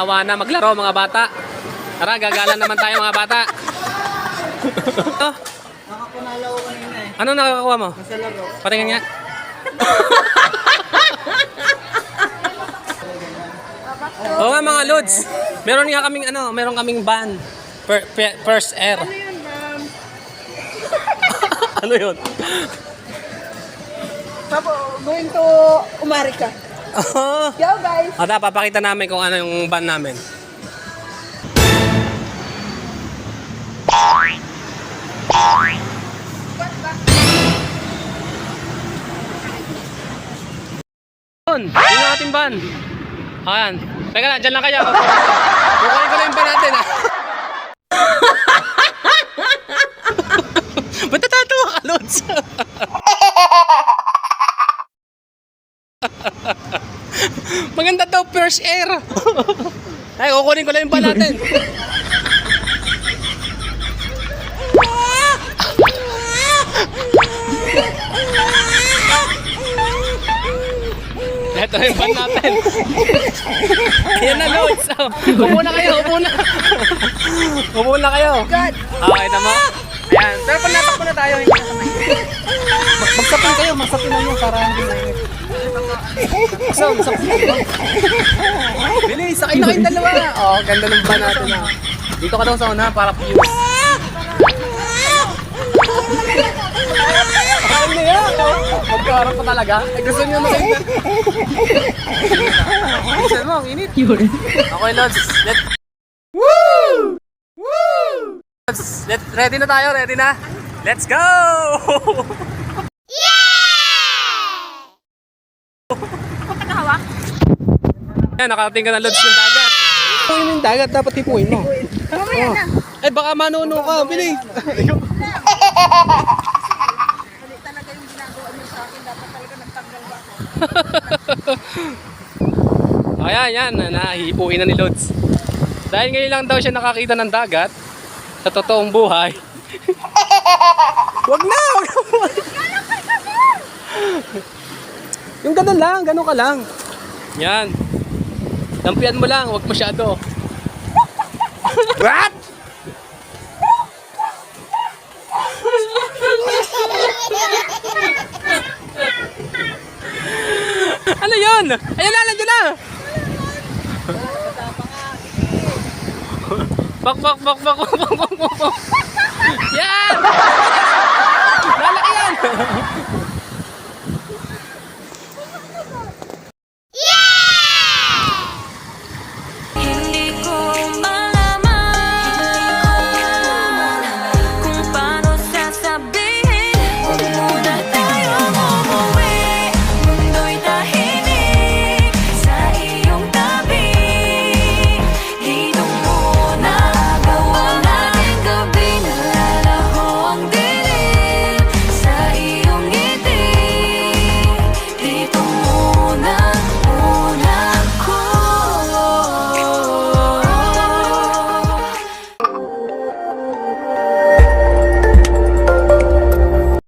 Awa na maglaro mga bata. Tara, gagalan naman tayo mga bata. Nakapunalaw ko kanina eh. Ano nakakakuha mo? Nasa laro. Patingin nga. Oo nga mga lods. Meron kaming van. First air. Ano yun, ma'am? Ano yun? Going to Umarica. Oh. Yo guys! Ata, papakita namin kung ano yung van namin. Yun, yung ating van. Ayan. Teka lang, dyan lang kayo. Kukunin ko lang yung van natin, ha. Ba't natatawa ka, Lods? Maganda daw, first air. Ay, kukunin ko lang yung van natin. Ito yung van natin. Ayan na, Lods. Upo na kayo, upo na. Upo na kayo. God! Okay na mo? Ayan. Pero pag natakbo na tayo, hindi na kamay. Magsapin kayo, magsapin lang yun para hindi na init. Magsapin. Bilis, sakay na kayong dalawa. Oh, ganda ng van natin. Dito ka daw sa una para views. Ano yan? Magkaharap pa talaga? Ay, gusto niyo makita. Gusto mo, ang init. Okay, Lods. Woo! Woo! Ready na tayo, ready na? Let's go! Pagkahawak? Yan, nakarating ka na, Lods, ng dagat. Hipuin mo yung dagat, dapat hipuin mo. Mamaya na. Ay, baka manuno ka, bilis. Mali talaga yung ginagawa niyo sa akin. Dapat talaga nagtanggal ba ako? Ayan, yan, nahihipuin na ni Lods. Dahil ngayon lang daw siya nakakita ng dagat, sa totoong buhay. Wag na! Yung ganun lang, ganun ka lang. Yan. Dampian mo lang, wag masyado. What? Ano yun? Ayan na, nandiyan na! Bak. Yan! Lalaki yan!